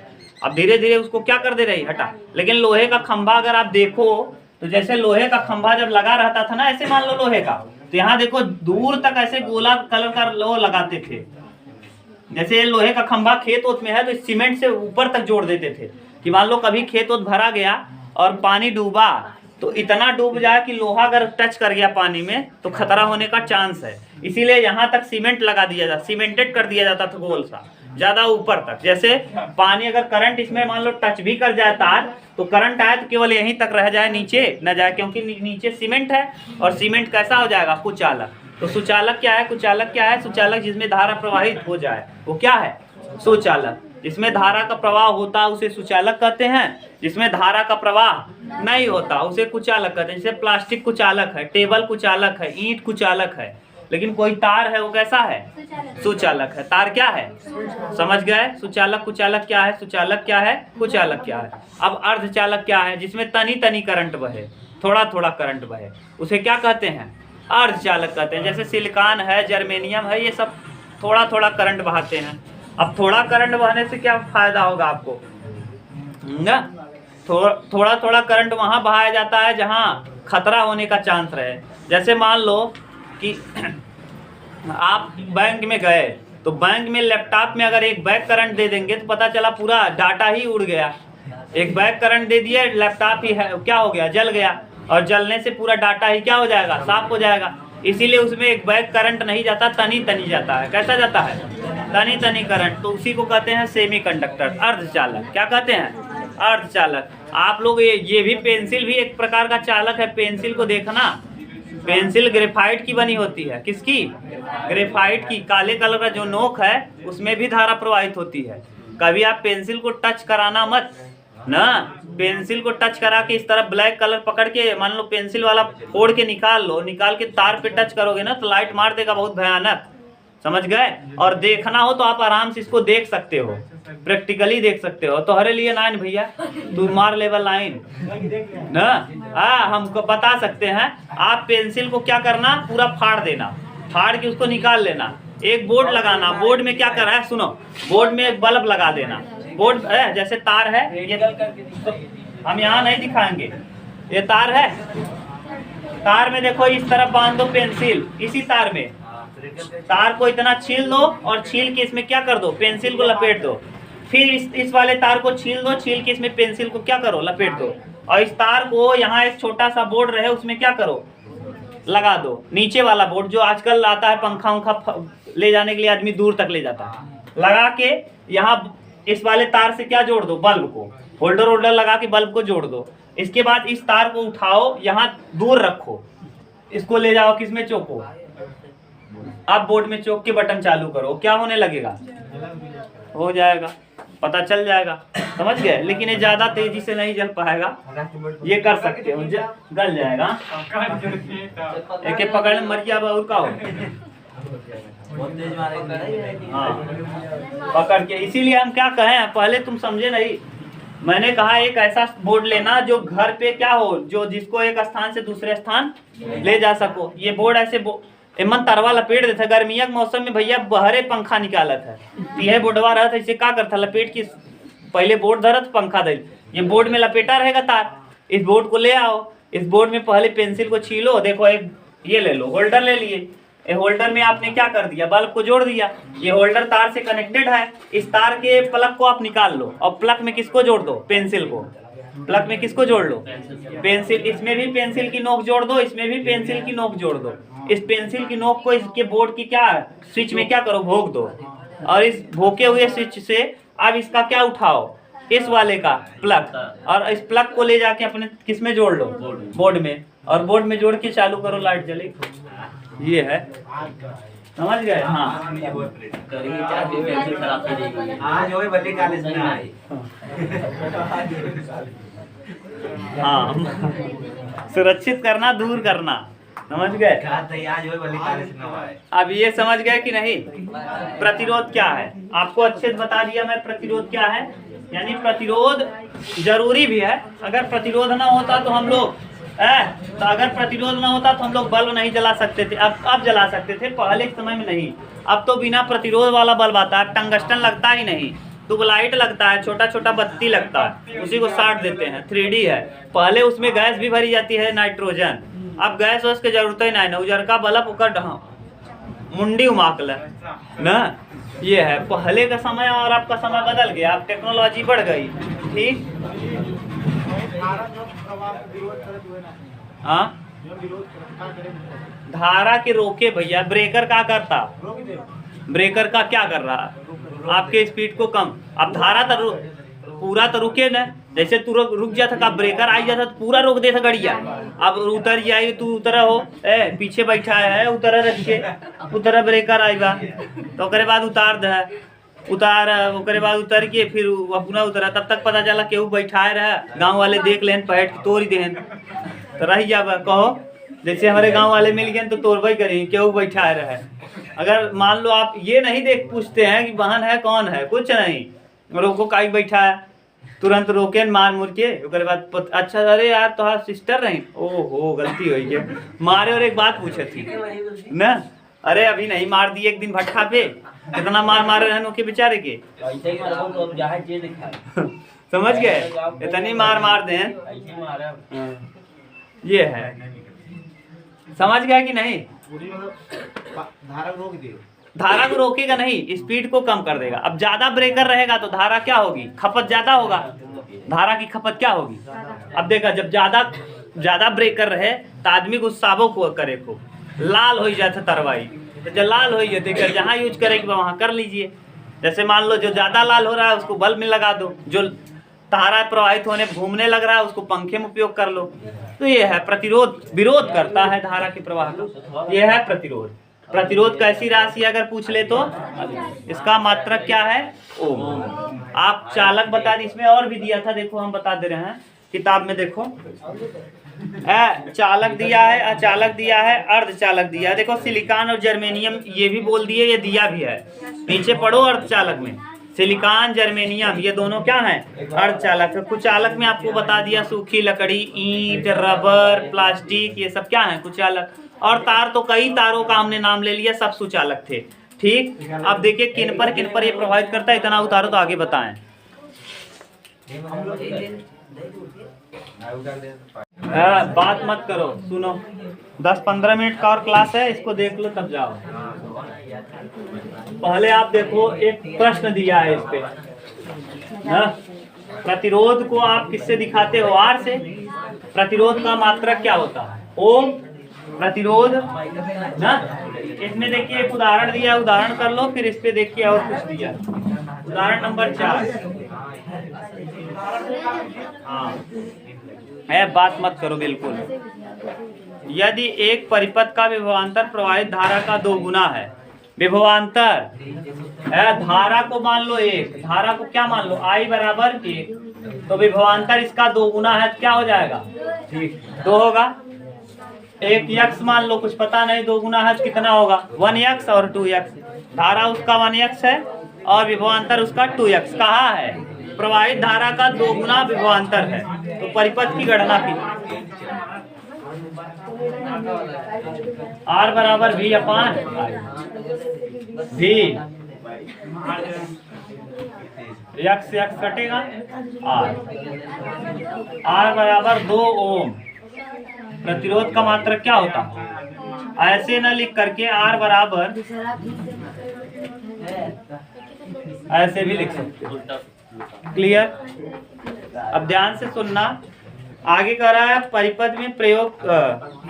अब धीरे धीरे उसको क्या कर दे रही है? हटा। लेकिन लोहे का खंभा अगर आप देखो तो जैसे लोहे का खंभा जब लगा रहता था ना, ऐसे मान लो लोहे का, तो यहाँ देखो दूर तक ऐसे गोला कलर का वो लगाते थे। जैसे लोहे का खंभा खेत ओत में है तो सीमेंट से ऊपर तक जोड़ देते थे कि मान लो कभी खेत ओत भरा गया और पानी डूबा, तो इतना डूब जाए कि लोहा अगर टच कर गया पानी में तो खतरा होने का चांस है। इसीलिए यहाँ तक सीमेंट लगा दिया जाता, सीमेंटेड कर दिया जाता था गोल सा, ज्यादा ऊपर तक। जैसे पानी अगर करंट इसमें मान लो टच भी कर जाए तार, तो करंट आए तो केवल यहीं तक रह जाए, नीचे न जाए, क्योंकि नीचे सीमेंट है। और सीमेंट कैसा हो जाएगा? कुचालक। तो सुचालक क्या है? कुचालक क्या है? सुचालक जिसमें धारा प्रवाहित हो जाए वो क्या है? सुचालक। जिसमें धारा का प्रवाह होता है उसे सुचालक कहते हैं। जिसमें धारा का प्रवाह नहीं होता उसे कुचालक कहते हैं। जैसे प्लास्टिक कुचालक है, टेबल कुचालक है, ईंट कुचालक है, लेकिन कोई तार है वो कैसा है? सुचालक है। तार क्या है? समझ गए? सुचालक कुचालक क्या है? सुचालक क्या है? कुचालक क्या है? अब अर्धचालक क्या है? जिसमें तनी तनी करंट बहे, थोड़ा थोड़ा करंट बहे, उसे क्या कहते हैं? अर्धचालक कहते हैं। जैसे सिलिकॉन है, जर्मेनियम है, ये सब थोड़ा थोड़ा करंट बहाते हैं। अब थोड़ा करंट बहाने से क्या फायदा होगा आपको ना? थोड़ा थोड़ा करंट वहां बहाया जाता है जहां खतरा होने का चांस रहे। जैसे मान लो कि आप बैंक में गए, तो बैंक में लैपटॉप में अगर एक बैक करंट दे देंगे तो पता चला पूरा डाटा ही उड़ गया। एक बैक करंट दे दिया, लैपटॉप ही है क्या हो गया? जल गया, और जलने से पूरा डाटा ही क्या हो जाएगा? साफ हो जाएगा। इसीलिए उसमें एक बैक करंट नहीं जाता, तनी तनी जाता है। कैसा जाता है? तनी तनी करंट। तो उसी को कहते हैं सेमीकंडक्टर, अर्धचालक। क्या कहते हैं? अर्धचालक। आप लोग ये भी, पेंसिल भी एक प्रकार का चालक है। पेंसिल को देखना, पेंसिल ग्रेफाइट की बनी होती है। किसकी? ग्रेफाइट की। काले कलर का जो नोक है उसमें भी धारा प्रवाहित होती है। कभी आप पेंसिल को टच कराना मत ना। पेंसिल को टच करा के इस तरह ब्लैक कलर पकड़ के, मान लो पेंसिल वाला फोड़ के निकाल लो, निकाल के तार पे टच करोगे ना तो लाइट मार देगा, बहुत भयानक। समझ गए? और देखना हो तो आप आराम से इसको देख सकते हो, प्रैक्टिकली देख सकते हो। तो हरे लिए लाइन भैया, तू मार लेवल लाइन ना। हमको बता सकते हैं। आप पेंसिल को क्या करना? पूरा फाड़ देना, फाड़ के उसको निकाल लेना। एक बोर्ड लगाना, बोर्ड में क्या कर रहा है सुनो, बोर्ड में एक बल्ब लगा देना। बोर्ड जैसे तार है ये, तो हम यहाँ नहीं दिखाएंगे, ये तार है, तार में देखो इस तरफ बांध दो पेंसिल, इसी तार में तार को इतना छील दो और छील के इसमें क्या कर दो, पेंसिल को लपेट दो। फिर इस वाले तार को छील दो, छील के इसमें पेंसिल को क्या करो, लपेट दो। और इस तार को यहाँ एक छोटा सा बोर्ड रहे उसमें क्या करो, लगा दो। नीचे वाला बोर्ड जो आजकल आता है पंखा उंखा ले जाने के लिए आदमी दूर तक ले जाता है, लगा के यहाँ इस वाले तार से क्या जोड़ दो, बल्ब को, होल्डर होल्डर लगा के बल्ब को जोड़ दो। इसके बाद इस तार को उठाओ, यहाँ दूर रखो, इसको ले जाओ किसमें, चौको। अब बोर्ड में चौक के बटन चालू करो, क्या होने लगेगा, हो जाएगा, पता चल जाएगा, समझ गए। लेकिन ये ज्यादा तेजी से नहीं जल पाएगा, ये कर सकते हो, गल जाएगा। एक पकड़ में मर गया और का हो, हाँ पकड़ के। इसीलिए हम क्या कहें, पहले तुम समझे नहीं, मैंने कहा एक ऐसा बोर्ड लेना जो घर पे क्या हो, जो जिसको एक स्थान से दूसरे स्थान ले जा सको। ये बोर्ड ऐसे एमन तरवा लपेट देता, गर्मिया के मौसम में भैया बहरे पंखा निकालत है, यह बोर्डवा रहता, इसे क्या करता, लपेट के पहले बोर्ड धरत पंखा दे, ये बोर्ड में लपेटा रहेगा तार। इस बोर्ड को ले आओ, इस बोर्ड में पहले पेंसिल को छीलो, देखो एक ये ले लो, होल्डर ले लिए, ये होल्डर में आपने क्या कर दिया, बल्ब को जोड़ दिया। ये होल्डर तार से कनेक्टेड है, इस तार के प्लग को आप निकाल लो और प्लग में किसको जोड़ दो, पेंसिल को। प्लग में किसको जोड़ लो, पेंसिल। इसमें भी पेंसिल की नोक जोड़ दो, इसमें भी पेंसिल की नोक जोड़ दो। इस पेंसिल की नोक को इसके बोर्ड की क्या स्विच में क्या करो, भोग दो। और इस भोगे हुए स्विच से अब इसका क्या उठाओ, इस वाले का प्लग, और इस प्लग को ले जाके अपने किस में जोड़ लो, बोर्ड में। और बोर्ड में जोड़ के चालू करो, लाइट जलेगी। ये है, समझ गए। हाँ हाँ सुरक्षित करना, दूर करना, समझ गए। अब ये समझ गए कि नहीं, प्रतिरोध क्या है, आपको अच्छे से बता दिया मैं प्रतिरोध क्या है। यानी प्रतिरोध जरूरी भी है, अगर प्रतिरोध ना होता तो हम लोग तो अगर प्रतिरोध ना होता तो हम लोग बल्ब नहीं जला सकते थे। अब जला सकते थे, पहले के समय में नहीं। अब तो बिना प्रतिरोध वाला बल्ब आता है, टंगस्टन लगता ही नहीं, ट्यूबलाइट लगता है, छोटा छोटा बत्ती लगता है, उसी को साट देते हैं। 3D है, पहले उसमें गैस भी भरी जाती है, नाइट्रोजन। अब गैस वैस की जरूरत ही नहीं, उजर का बल्ब उकर मुंडी उमाकल ना। ये है पहले का समय और अब का समय बदल गया, अब टेक्नोलॉजी बढ़ गई। ठीक, हाँ धारा के रोके भैया, ब्रेकर क्या करता, ब्रेकर का क्या कर रहा, आपके स्पीड को कम। अब धारा तो पूरा तो रुके ना, जैसे तू रुक जाता का ब्रेकर आई जाता तो पूरा रोक देता गाड़िया। अब उतर जाए, तू उतरा हो, पीछे बैठा है, उतरा रखे, उतरा ब्रेकर आएगा तो ओकरे बाद उतार दे, उतार ओकरे बाद उतर के फिर अपना उतरा, तब तक पता चला केहू बैठाए रहा, गांव वाले देख लेन, पैट तोड़ देन तो रह जाब। कहो जैसे हमारे गांव वाले मिल गए तो तोड़बई करें, केहू बैठाए रहे। अगर मान लो आप ये नहीं देख पूछते हैं कि वाहन है कौन है, कुछ नहीं, रोको काई बैठा है, तुरंत रोके मार मुर के, उसके बाद अच्छा अरे यार तुम्हारा सिस्टर रही, ओहो गलती हो गई मारे। और एक बात पूछे थी ना, अरे अभी नहीं मार दिए एक दिन भट्ठा पे, कितना मार मारे रहन के बेचारे के समझ गए, इतनी मार मार दें। ये है, समझ गया कि नहीं। धारा को रोकेगा नहीं, स्पीड को कम कर देगा। अब ज्यादा ब्रेकर रहेगा तो धारा क्या होगी, खपत ज्यादा होगा, धारा की खपत क्या होगी। अब देखा जब ज्यादा ब्रेकर रहे तो आदमी गुस्साबो को करे, खूब लाल हो जाता तरवाई, तो जब लाल हो जाते जहाँ यूज करेगी वहाँ कर लीजिए। जैसे मान लो जो ज्यादा लाल हो रहा है उसको बल्ब में लगा दो, जो धारा प्रवाहित होने घूमने लग रहा है उसको पंखे में उपयोग कर लो। तो ये है प्रतिरोध, विरोध करता है धारा के प्रवाह को, ये है प्रतिरोध। प्रतिरोध कैसी राशि अगर पूछ ले तो इसका मात्रक क्या है, ओम। आप चालक बता दी, इसमें और भी दिया था, देखो हम बता दे रहे हैं किताब में, देखो चालक दिया है, अचालक दिया है, अर्धचालक दिया है। देखो सिलिकॉन और जर्मेनियम ये भी बोल दिए, ये दिया भी है, नीचे पढ़ो अर्धचालक में। सिलिकॉन जर्मेनियम ये दोनों क्या हैं, अर्धचालक है। कुचालक में आपको बता दिया सूखी लकड़ी, ईंट, रबर, प्लास्टिक, ये सब क्या है कुचालक। और तार तो कई तारों का हमने नाम ले लिया, सब सुचालक थे। ठीक, अब देखिए किन पर ये प्रभावित करता है, इतना उतारो तो आगे बताएं। बात मत करो, सुनो, 10-15 मिनट का और क्लास है, इसको देख लो तब जाओ। पहले आप देखो, एक प्रश्न दिया है इस पे ना, प्रतिरोध को आप किससे दिखाते हो? आर से। प्रतिरोध का मात्रक क्या होता है? ओम। प्रतिरोध ना, इसमें देखिए एक उदाहरण दिया है, उदाहरण कर लो, फिर इस पे देखिए और कुछ दिया है। उदाहरण नंबर 4। हाँ, बात मत करो बिल्कुल। यदि एक परिपथ का विभवांतर प्रवाहित धारा का 2 गुना है, विभवांतर धारा को मान लो 1, धारा को क्या मान लो? I बराबर 1, तो विभवांतर इसका 2 गुना है, क्या हो जाएगा? ठीक, 2 होगा। एक यक्स मान लो, कुछ पता नहीं, 2 गुना है कितना होगा? 1x और 2x। धारा उसका 1x है और विभवांतर उसका 2x। कहा है? प्रवाहित धारा का 2 गुना विभवांतर है। तो परिपथ की गणना की, R बराबर V अपान V, यक्स यक्स कटेगा, R बराबर 2 ओम। प्रतिरोध का मात्रक क्या होता है? ऐसे न लिख करके R बराबर ऐसे भी लिख सकते हो। क्लियर? अब ध्यान से सुनना, आगे कह रहा है परिपथ में प्रयोग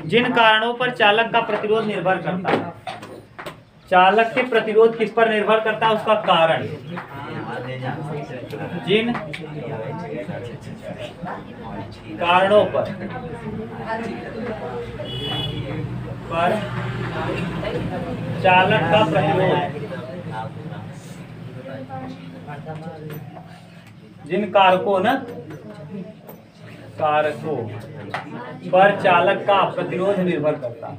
जिन कारणों पर चालक का प्रतिरोध निर्भर करता है। चालक के प्रतिरोध किस पर निर्भर करता है? उसका कारण। जिन कारणों पर चालक का प्रतिरोध, जिन कारकों न कारकों पर चालक का प्रतिरोध निर्भर करता है,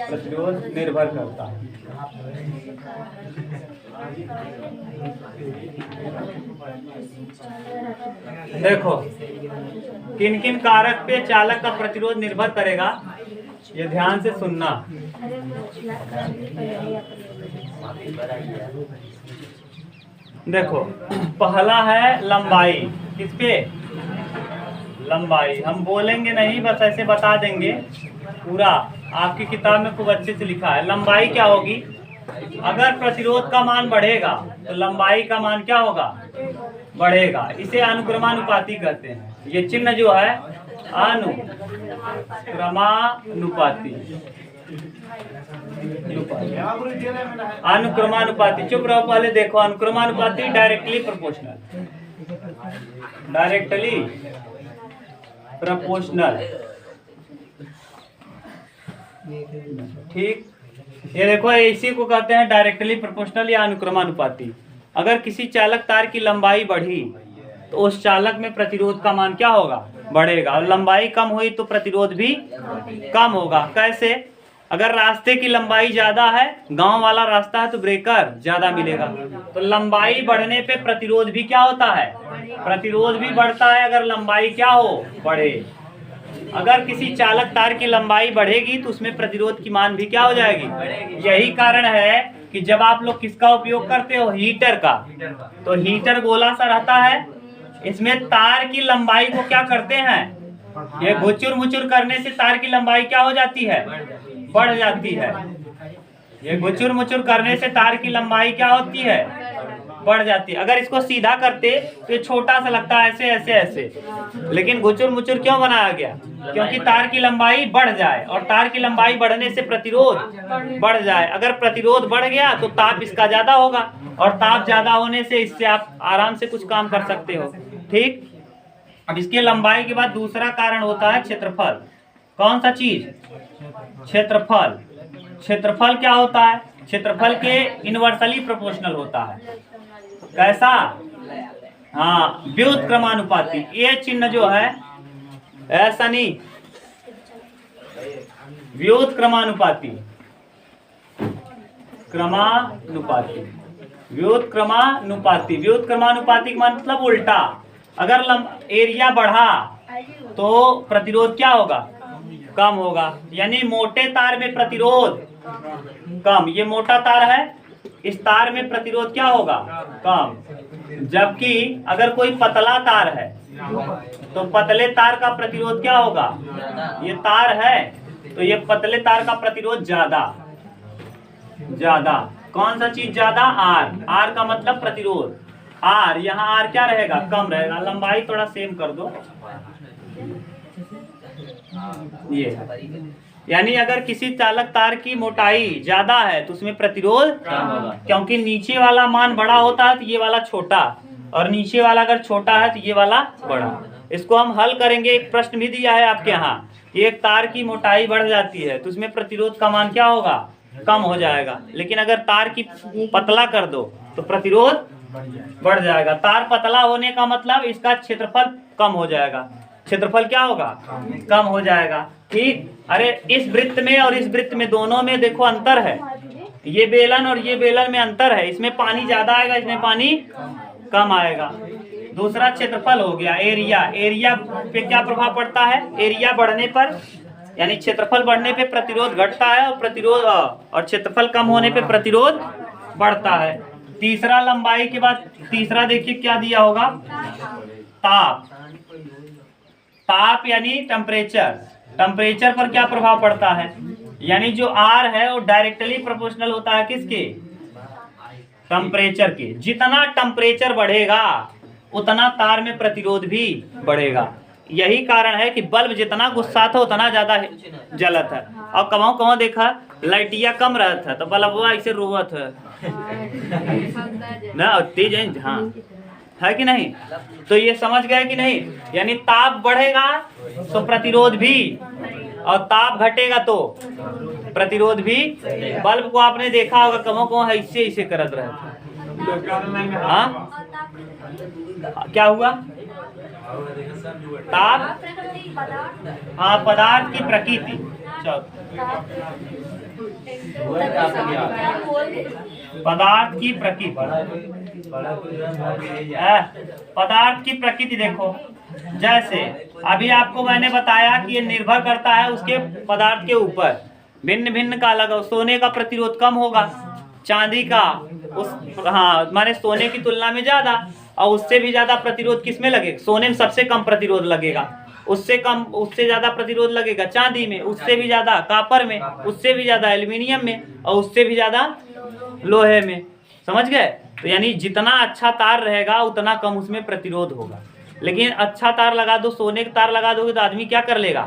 प्रतिरोध निर्भर करता है। देखो, किन किन कारक पे चालक का प्रतिरोध निर्भर करेगा, ये ध्यान से सुनना। देखो, पहला है लंबाई। किस पे? लंबाई। हम बोलेंगे नहीं, बस ऐसे बता देंगे पूरा। आपकी किताब में खूब अच्छे से लिखा है। लंबाई क्या होगी? अगर प्रतिरोध का मान बढ़ेगा तो लंबाई का मान क्या होगा? बढ़ेगा। इसे अनुक्रमानुपाती कहते हैं। ये चिन्ह जो है अनुक्रमानुपाती, अनुक्रमानुपाती। चुप रहो, पहले देखो। अनुक्रमानुपाती डायरेक्टली प्रोपोर्शनल, डायरेक्टली प्रोपोर्शनल। ठीक, ये देखो, इसी को कहते हैं डायरेक्टली प्रोपोर्शनल या अनुक्रमानुपाती। अगर किसी चालक तार की लंबाई बढ़ी तो उस चालक में प्रतिरोध का मान क्या होगा? बढ़ेगा। और लंबाई कम हुई तो प्रतिरोध भी कम होगा। कैसे? अगर रास्ते की लंबाई ज्यादा है, गांव वाला रास्ता है, तो ब्रेकर ज्यादा मिलेगा। तो लंबाई बढ़ने पे प्रतिरोध भी क्या होता है? प्रतिरोध भी बढ़ता है अगर लंबाई क्या हो? बढ़े। अगर किसी चालक तार की लंबाई बढ़ेगी तो उसमें प्रतिरोध की मान भी क्या हो जाएगी? यही कारण है कि जब आप लोग किसका उपयोग करते हो? हीटर का। तो हीटर गोला सा रहता है, इसमें तार की लंबाई को क्या करते हैं? ये घुचुर मुचुर करने से तार की लंबाई क्या हो जाती है? बढ़ जाती है। ये घुचुर मुचुर करने से तार की लंबाई क्या होती है? बढ़ जाती है। अगर इसको सीधा करते तो ये छोटा सा लगता है, ऐसे ऐसे ऐसे, लेकिन घुचुर मुचुर क्यों बनाया गया? क्योंकि तार की लंबाई बढ़ जाए, और तार की लंबाई बढ़ने से प्रतिरोध बढ़ जाए। अगर प्रतिरोध बढ़ गया तो ताप इसका ज्यादा होगा, और ताप ज्यादा होने से इससे आप आराम से कुछ काम कर सकते हो। ठीक, अब इसके लंबाई के बाद दूसरा कारण होता है क्षेत्रफल। कौन सा चीज? क्षेत्रफल। क्षेत्रफल क्या होता है? क्षेत्रफल के इनवर्सली प्रोपोर्शनल होता है। कैसा? हाँ, व्युत्क्रमानुपाती। ये चिन्ह जो है ऐसा नहीं, व्युत्क्रमानुपाती, क्रमानुपाती, व्युत्क्रमानुपाती। व्युत्क्रमानुपाती का मतलब उल्टा। अगर एरिया बढ़ा तो प्रतिरोध क्या होगा? कम होगा। यानी मोटे तार में प्रतिरोध कम, ये मोटा तार है, इस तार में प्रतिरोध क्या होगा? कम। जबकि अगर कोई पतला तार है तो पतले तार का प्रतिरोध क्या होगा? ये तार है तो तो ये पतले तार का प्रतिरोध ज्यादा, कौन सा चीज ज्यादा? आर। आर का मतलब प्रतिरोध, आर, यहाँ आर क्या रहेगा? कम रहेगा। लंबाई थोड़ा सेम कर दो, ये यानी अगर किसी चालक तार की मोटाई ज्यादा है तो उसमें प्रतिरोध कम होगा, क्योंकि नीचे वाला मान बड़ा होता है तो ये वाला छोटा, और नीचे वाला अगर छोटा है तो ये वाला बड़ा। इसको हम हल करेंगे। एक प्रश्न भी दिया है आपके यहाँ, एक तार की मोटाई बढ़ जाती है तो उसमें प्रतिरोध का मान क्या होगा? कम हो जाएगा। लेकिन अगर तार की पतला कर दो तो प्रतिरोध बढ़ जाएगा। तार पतला होने का मतलब इसका क्षेत्रफल कम हो जाएगा। क्षेत्रफल क्या होगा? कम हो जाएगा। ठीक। अरे इस वृत्त में और इस वृत्त में दोनों में देखो अंतर है, ये बेलन और ये बेलन में अंतर है। इसमें पानी ज्यादा आएगा, इसमें पानी कम आएगा। दूसरा क्षेत्रफल हो गया। एरिया, एरिया पे क्या प्रभाव पड़ता है? एरिया बढ़ने पर, यानी क्षेत्रफल बढ़ने पे प्रतिरोध घटता है, और प्रतिरोध और क्षेत्रफल कम होने पे प्रतिरोध बढ़ता है। तीसरा लंबाई के बाद तीसरा देखिए क्या दिया होगा? ताप। ताप यानी टेम्परेचर। टेम्परेचर पर क्या प्रभाव पड़ता है? यानी जो आर है वो डायरेक्टली प्रोपोर्शनल होता है किसके? टेम्परेचर के। जितना टेम्परेचर बढ़ेगा उतना तार में प्रतिरोध भी बढ़ेगा। यही कारण है कि बल्ब जितना गुस्सा था उतना ज्यादा जलत है। और कमाओ कमाओ देखा लाइटिया कम रहता है तो बल्ब ऐसे रोवत है ना, तेज है। हाँ, है कि नहीं? तो ये समझ गए कि नहीं? यानी ताप बढ़ेगा तो प्रतिरोध भी, और ताप घटेगा तो प्रतिरोध भी। बल्ब को आपने देखा होगा कमो कमो ऐसे ऐसे करत रहता। हाँ, क्या हुआ? ताप, हाँ, पदार्थ की प्रकृति। पदार्थ की प्रकृति, पदार्थ की प्रकृति देखो। जैसे अभी आपको मैंने बताया कि ये निर्भर करता है उसके पदार्थ के ऊपर। भिन्न भिन्न का अलग, सोने का प्रतिरोध कम होगा, चांदी का माने सोने की तुलना में ज्यादा, और उससे भी ज्यादा प्रतिरोध किस में लगेगा? सोने में सबसे कम प्रतिरोध लगेगा, उससे ज्यादा प्रतिरोध लगेगा चांदी में, उससे भी ज्यादा कापर में, उससे भी ज्यादा एल्युमिनियम में, और उससे भी ज्यादा लोहे में। समझ गए? तो यानी जितना अच्छा तार रहेगा उतना कम उसमें प्रतिरोध होगा। लेकिन अच्छा तार लगा दो, सोने का तार लगा दोगे तो आदमी क्या कर लेगा?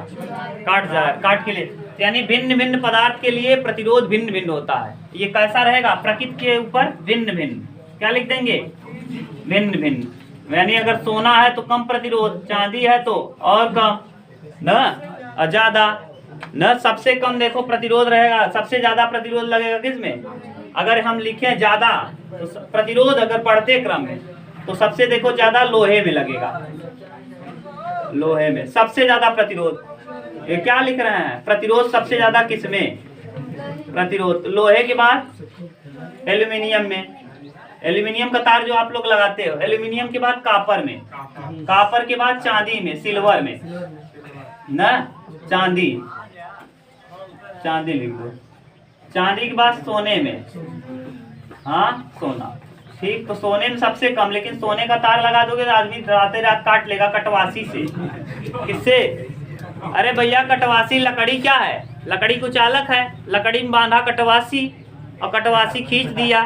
काट के ले। यानी भिन्न भिन्न पदार्थ के लिए प्रतिरोध भिन्न भिन्न होता है। ये कैसा रहेगा? प्रकृति के ऊपर भिन्न भिन्न। क्या लिख देंगे? भिन्न भिन्न। यानी अगर सोना है तो कम प्रतिरोध, चांदी है तो और कम न, ज्यादा न। सबसे कम देखो प्रतिरोध रहेगा, सबसे ज्यादा प्रतिरोध लगेगा किसमें? अगर हम लिखें ज्यादा तो प्रतिरोध अगर बढ़ते क्रम में तो सबसे देखो ज्यादा लोहे में लगेगा। लोहे में सबसे ज्यादा प्रतिरोध। ये क्या लिख रहे हैं? प्रतिरोध सबसे ज्यादा किसमें? प्रतिरोध लोहे के बाद एल्यूमिनियम में। एल्यूमिनियम का तार जो आप लोग लगाते हो, एल्यूमिनियम के बाद कापर में, कापर के बाद चांदी में, सिल्वर में न, चांदी, चांदी लिख दो। चांदी के बाद सोने में, हाँ सोना। ठीक, तो सोने में सबसे कम। लेकिन सोने का तार लगा दोगे तो आदमी रात काट लेगा कटवासी से। किससे? अरे भैया कटवासी लकड़ी क्या है? लकड़ी को चालक है, लकड़ी में बांधा कटवासी, और कटवासी खींच दिया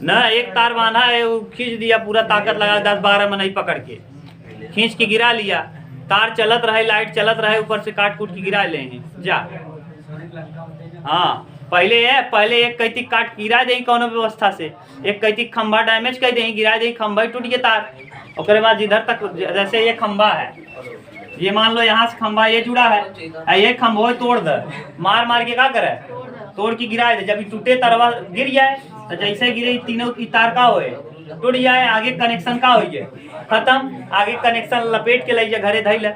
न, एक तार बांधा है वो खींच दिया, पूरा ताकत लगा 10-12 मनई पकड़ के खींच के गिरा लिया। तार चलत रहे, लाइट चलत रहे, ऊपर से काट कूट के गिरा ले जा। हाँ, पहले एक कहती काट गिरा दे कौनो व्यवस्था से, एक कहती खंभा डैमेज कर दे, गिरा दे, खंभा टूट गया तार। और बाद जिधर तक, जैसे ये खंभा है, ये मान लो यहाँ से खंभा ये जुड़ा है, ये खंभा तोड़ दे, मार मार के क्या करे? तोड़ के गिरा दे। जब टूटे तरवा गिर जाए तो जैसे गिरे तीनों की तार का होए टूट जाए, आगे कनेक्शन का हो जाए, खत्म। आगे कनेक्शन लपेट के ले जाए घरे धैल।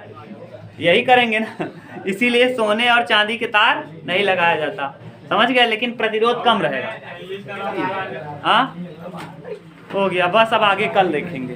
यही करेंगे ना। इसीलिए सोने और चांदी के तार नहीं लगाया जाता। समझ गए? लेकिन प्रतिरोध कम रहेगा। हाँ, हो गया बस। अब आगे कल देखेंगे।